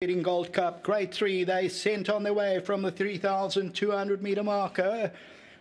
In Gold Cup, Grade 3, they sent on their way from the 3,200 metre marker.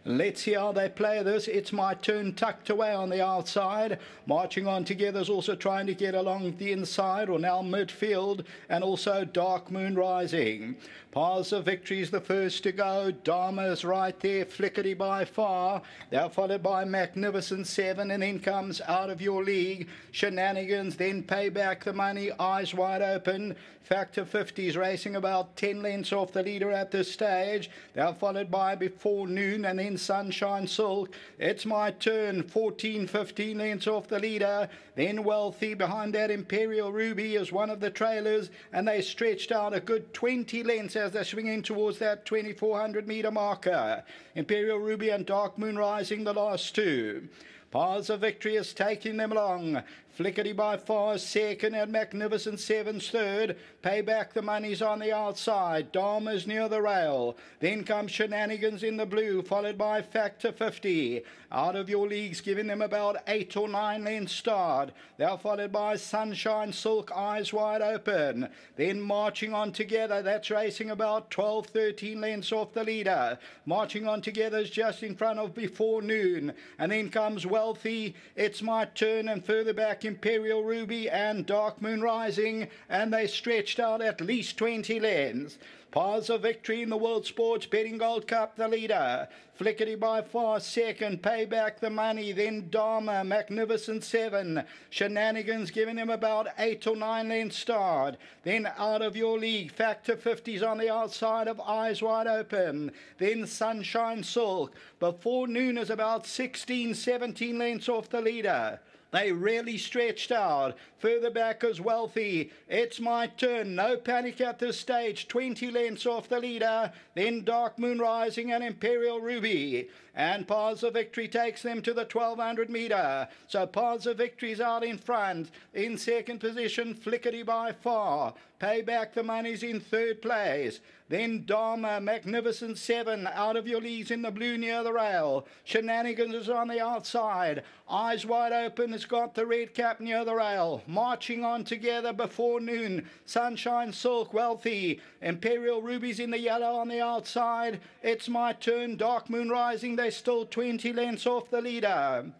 Let's see how they play this. It's My Turn tucked away on the outside. Marching on together is also trying to get along the inside or now midfield, and also Dark Moon Rising. Paths of Victory is the first to go. Dharma's right there, Flickerty by far. They're followed by Magnificent 7, and then comes Out of Your League. Shenanigans, then Pay Back the Money, Eyes Wide Open. Factor 50 is racing about 10 lengths off the leader at this stage. They're followed by Before Noon and then Sunshine Silk. It's My Turn, 14-15 lengths off the leader. Then Wealthy. Behind that, Imperial Ruby is one of the trailers, and they stretched out a good 20 lengths as they're swinging towards that 2,400 metre marker. Imperial Ruby and Dark Moon Rising, the last two. Paths of Victory is taking them along. Flickerty by far second, and Magnificent 7's third. Pay Back the Money's on the outside. Dharma's near the rail. Then comes Shenanigans in the blue, followed by Factor 50. Out of Your League's giving them about 8 or 9 lengths start. They're followed by Sunshine Silk, Eyes Wide Open. Then Marching On Together, that's racing about 12, 13 lengths off the leader. Marching On Together is just in front of Before Noon. And then comes Wealthy, It's My Turn, and further back Imperial Ruby and Dark Moon Rising, and they stretched out at least 20 lengths. Paths of Victory in the World Sports Betting Gold Cup, the leader. Flickerty by far second, Pay Back the Money, then Dharma, Magnificent 7. Shenanigans giving him about 8 or 9 lengths start. Then Out of Your League, Factor 50's on the outside of Eyes Wide Open. Then Sunshine Silk. Before Noon is about 16, 17 lengths off the leader. They really stretched out. Further back is Wealthy. It's My Turn. No panic at this stage. 20 lengths off the leader. Then Dark Moon Rising and Imperial Ruby. And Paths of Victory takes them to the 1,200 metre. So Paths of Victory's out in front. In second position, Flickerty by far. Pay Back the Money's in third place. Then Dharma, Magnificent 7, Out of Your League's in the blue near the rail. Shenanigans is on the outside. Eyes Wide Open has got the red cap near the rail. Marching On Together, Before Noon. Sunshine Silk, Wealthy. Imperial Ruby's in the yellow on the outside. It's My Turn, Dark Moon Rising. They're still 20 lengths off the leader.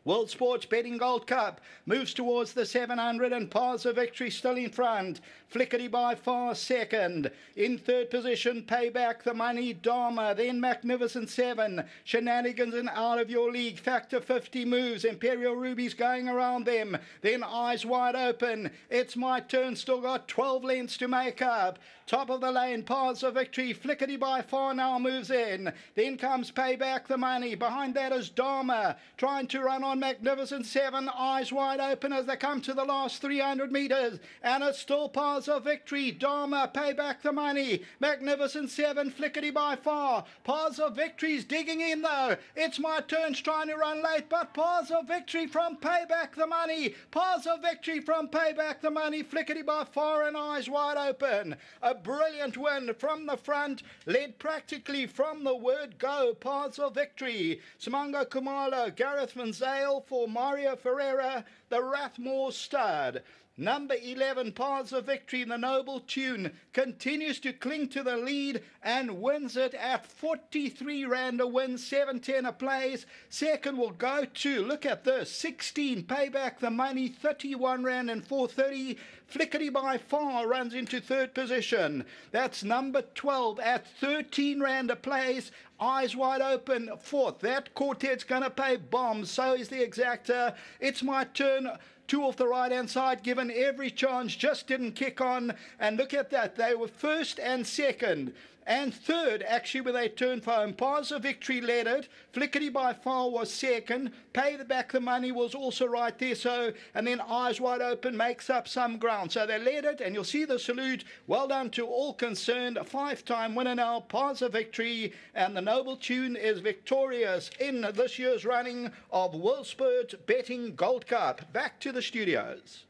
World Sports Betting Gold Cup moves towards the 700, and Paths of Victory still in front. Flickerty by far second. In third position, Pay Back the Money, Dharma, then Magnificent 7. Shenanigans and Out of Your League. Factor 50 moves. Imperial Ruby's going around them. Then Eyes Wide Open. It's My Turn, still got 12 lengths to make up. Top of the lane, Paths of Victory. Flickerty by far now moves in. Then comes Pay Back the Money. Behind that is Dharma, trying to run on Magnificent 7, Eyes Wide Open as they come to the last 300 metres, and it's still Paths of Victory. Dharma, Pay Back the Money, Magnificent 7, Flickerty by far. Paths of Victory's digging in though. It's My Turn's trying to run late, but Paths of Victory from Pay Back the Money. Paths of Victory from Pay Back the Money, Flickerty by far and Eyes Wide Open. A brilliant win from the front, led practically from the word go. Paths of Victory. Simango Kumalo, Gareth Van Zale for Mario Ferreira, the Rathmore stud. Number 11, Paths of Victory, the Noble Tune, continues to cling to the lead and wins it at 43 Rand a win, 7.10 a place. Second will go to, look at this, 16, Pay Back the Money, 31 Rand and 4.30. Flickerty by far runs into third position. That's number 12 at 13 Rand a place. Eyes Wide Open, fourth. That quartet's going to pay bombs. So is the exactor. It's My Turn. Two off the right-hand side, given every chance, just didn't kick on. And look at that. They were first and second. And third, actually, when they turned for home. Paths of Victory led it. Flickerty by far was second. Pay Back the Money was also right there. So, and then Eyes Wide Open makes up some ground. So they led it, and you'll see the salute. Well done to all concerned. A 5-time winner now, Paths of Victory. And the Noble Tune is victorious in this year's running of World Sports Betting Gold Cup. Back to the studios.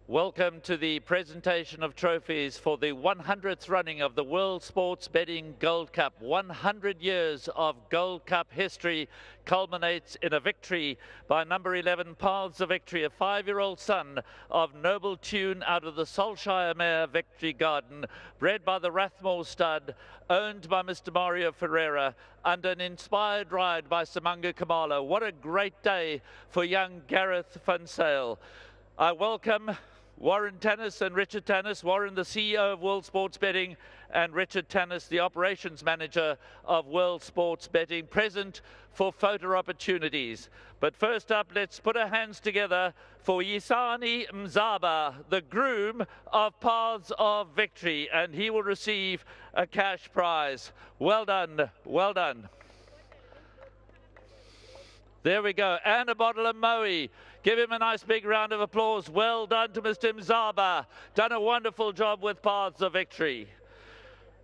Welcome to the presentation of trophies for the 100th running of the World Sports Betting Gold Cup. 100 years of Gold Cup history culminates in a victory by number 11, Paths of Victory, a 5-year-old son of Noble Tune out of the Solshire Mare Victory Garden, bred by the Rathmore stud, owned by Mr. Mario Ferreira, under an inspired ride by Simanga Kamala. What a great day for young Gareth Van Sale. I welcome Warren Tannis and Richard Tannis. Warren, the CEO of World Sports Betting, and Richard Tannis, the operations manager of World Sports Betting, present for photo opportunities. But first up, let's put our hands together for Yisani Mzaba, the groom of Paths of Victory, and he will receive a cash prize. Well done, well done. There we go, and a bottle of Moe. Give him a nice big round of applause. Well done to Mr. Mzaba. Done a wonderful job with Paths of Victory.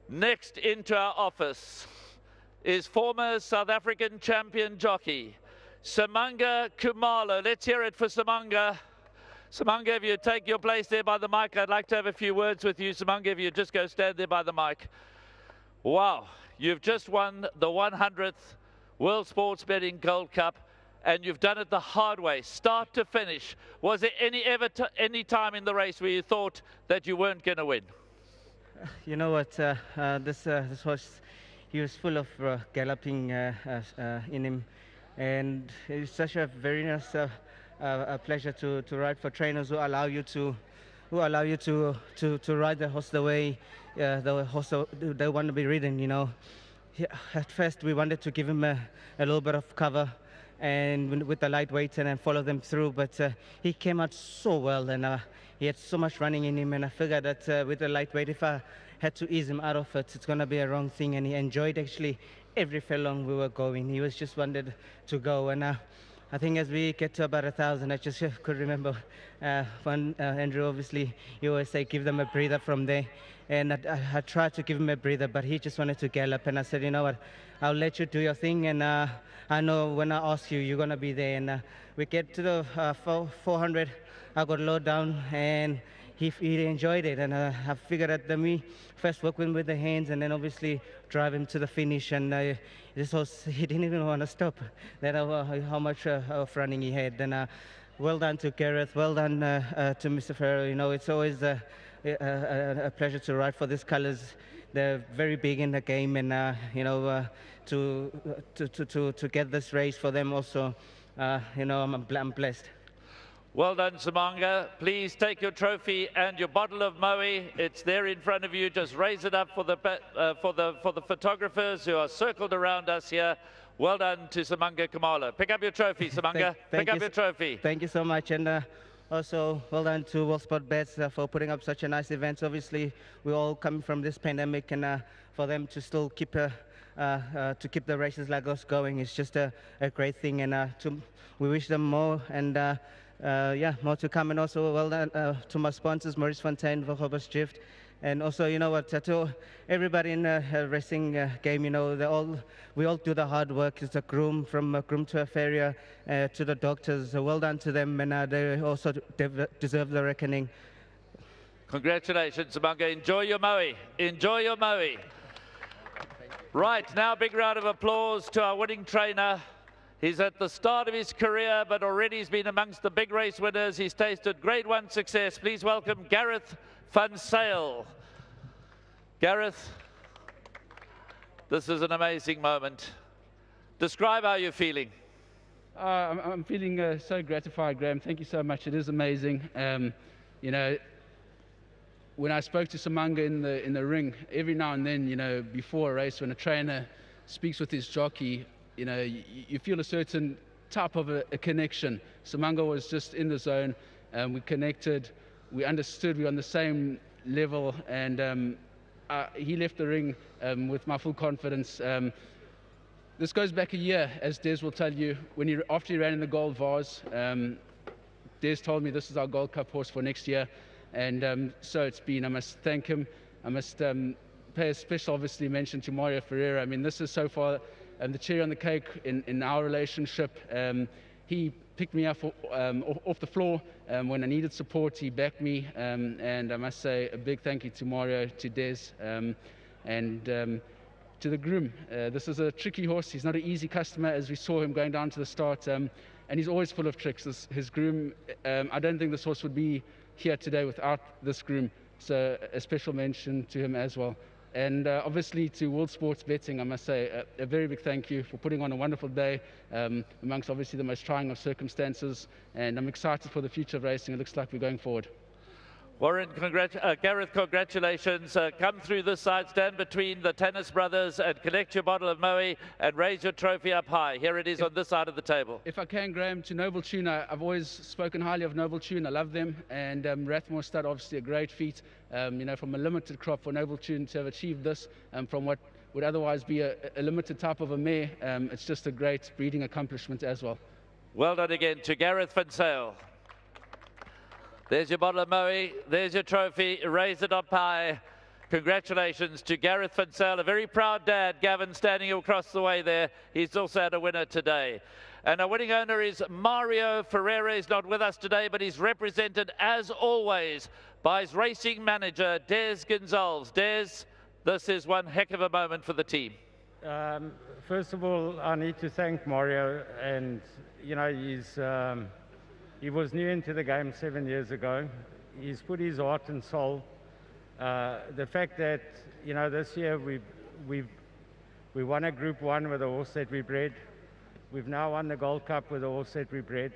Next into our office is former South African champion jockey, Simanga Kumalo. Let's hear it for Simanga. Simanga, if you take your place there by the mic, I'd like to have a few words with you. Simanga, if you just go stand there by the mic. Wow, you've just won the 100th World Sports Betting Gold Cup, and you've done it the hard way, start to finish. Was there any time in the race where you thought that you weren't going to win? You know what, this horse, he was full of galloping in him, and it's such a very nice pleasure to ride for trainers who allow you to ride the horse the way the horse they want to be ridden. You know, at first we wanted to give him a little bit of cover and with the lightweight and follow them through, but he came out so well, and he had so much running in him, and I figured that with the lightweight, if I had to ease him out of it, it's going to be a wrong thing. And he enjoyed actually every furlong we were going. He was just wanted to go, and I think as we get to about 1,000, I just could remember when Andrew, obviously, you always say give them a breather from there, and I tried to give him a breather, but he just wanted to gallop, and I said, you know what, I'll let you do your thing, and I know when I ask you, you're going to be there. And we get to the 400, I got low down, and he enjoyed it, and I figured out that me first work with him with the hands, and then obviously drive him to the finish, and this horse, he didn't even want to stop. That how much of running he had. And well done to Gareth, well done to Mr. Ferreira. You know, it's always a pleasure to ride for these colors. They're very big in the game, and you know, to get this race for them also, you know, I'm blessed. Well done, Simanga. Please take your trophy and your bottle of Moe. It's there in front of you. Just raise it up for the photographers who are circled around us here. Well done to Simanga Kamala. Pick up your trophy, Simanga. Pick up your trophy. Thank you so much, and also well done to World Sport Bets for putting up such a nice event. Obviously, we're all coming from this pandemic, and for them to still keep the races like us going is just a great thing, and we wish them more, and yeah, more to come. And also well done to my sponsors, Maurice Fontaine, Vogobus Gift, and also, you know what, to everybody in the racing game, you know, we all do the hard work. It's a groom, from a groom to a farrier to the doctors. Well done to them, and they also deserve the reckoning. Congratulations, Simanga. Enjoy your Moe. Enjoy your Moe. Right, now a big round of applause to our winning trainer. He's at the start of his career, but already he's been amongst the big race winners. He's tasted Grade 1 success. Please welcome Gareth Van Sale. Gareth, this is an amazing moment. Describe how you're feeling. I'm feeling so gratified, Graham. Thank you so much. It is amazing. You know, when I spoke to Simanga in the ring, every now and then, you know, before a race, when a trainer speaks with his jockey, you know, you feel a certain type of a connection. Simanga was just in the zone, we connected, we understood, we were on the same level, and he left the ring with my full confidence. This goes back a year, as Des will tell you, after he ran in the Gold Vase. Des told me this is our Gold Cup horse for next year, and so it's been. I must thank him. I must pay a special, obviously, mention to Mario Ferreira. I mean, this is so far the cherry on the cake in our relationship. He picked me up off the floor when I needed support. He backed me, and I must say a big thank you to Mario, to Des, and to the groom. This is a tricky horse. He's not an easy customer, as we saw him going down to the start, and he's always full of tricks. His groom, I don't think this horse would be here today without this groom, so a special mention to him as well. And obviously to World Sports Betting, I must say a very big thank you for putting on a wonderful day amongst obviously the most trying of circumstances. And I'm excited for the future of racing. It looks like we're going forward. Warren, Gareth, congratulations. Come through this side, stand between the tennis brothers and collect your bottle of Moe and raise your trophy up high. Here it is on this side of the table. If I can, Graham, to Noble Tune, I've always spoken highly of Noble Tune. I love them. And Rathmore Stud, obviously a great feat, you know, from a limited crop for Noble Tune to have achieved this from what would otherwise be a limited type of a mare. It's just a great breeding accomplishment as well. Well done again to Gareth Van Sale. There's your bottle of Moe, there's your trophy, raise it up high. Congratulations to Gareth Van Sale, a very proud dad, Gavin, standing across the way there. He's also had a winner today. And our winning owner is Mario Ferreira. He's not with us today, but he's represented, as always, by his racing manager, Des Gonzalez. Des, this is one heck of a moment for the team. First of all, I need to thank Mario, and, you know, he was new into the game 7 years ago. He's put his heart and soul. The fact that, you know, this year we won a Group 1 with a horse that we bred. We've now won the Gold Cup with a horse that we bred.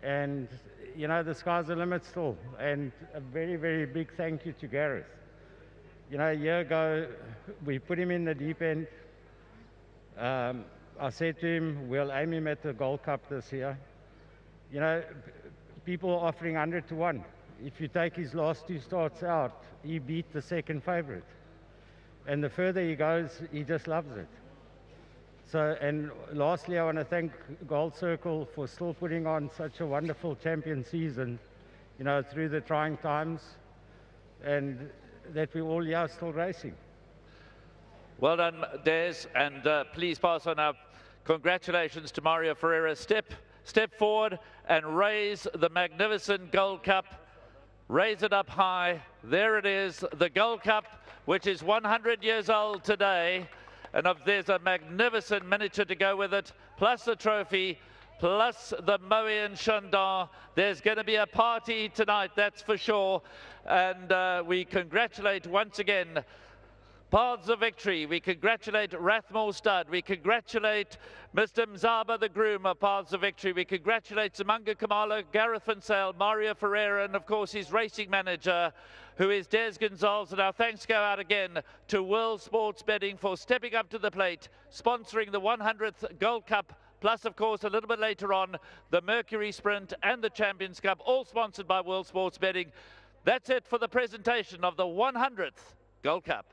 And, you know, the sky's the limit still. And a very, very big thank you to Gareth. You know, a year ago, we put him in the deep end. I said to him, we'll aim him at the Gold Cup this year. You know, people are offering 100 to 1. If you take his last 2 starts out, he beat the second favorite. And the further he goes, he just loves it. So, and lastly, I want to thank Gold Circle for still putting on such a wonderful champion season, you know, through the trying times, and that we're all here still racing. Well done, Des, and please pass on our congratulations to Mario Ferreira. Step forward and raise the magnificent Gold Cup. Raise it up high. There it is, the Gold Cup, which is 100 years old today. And there's a magnificent miniature to go with it, plus the trophy, plus the Moe and Chandon. There's going to be a party tonight, that's for sure. And we congratulate once again Paths of Victory. We congratulate Rathmore Stud. We congratulate Mr. Mzaba, the groom of Paths of Victory. We congratulate Zamanga Kamala, Gareth Van Sale, Mario Ferreira, and of course his racing manager, who is Des Gonzalez. And our thanks go out again to World Sports Betting for stepping up to the plate, sponsoring the 100th Gold Cup, plus of course a little bit later on the Mercury Sprint and the Champions Cup, all sponsored by World Sports Betting. That's it for the presentation of the 100th Gold Cup.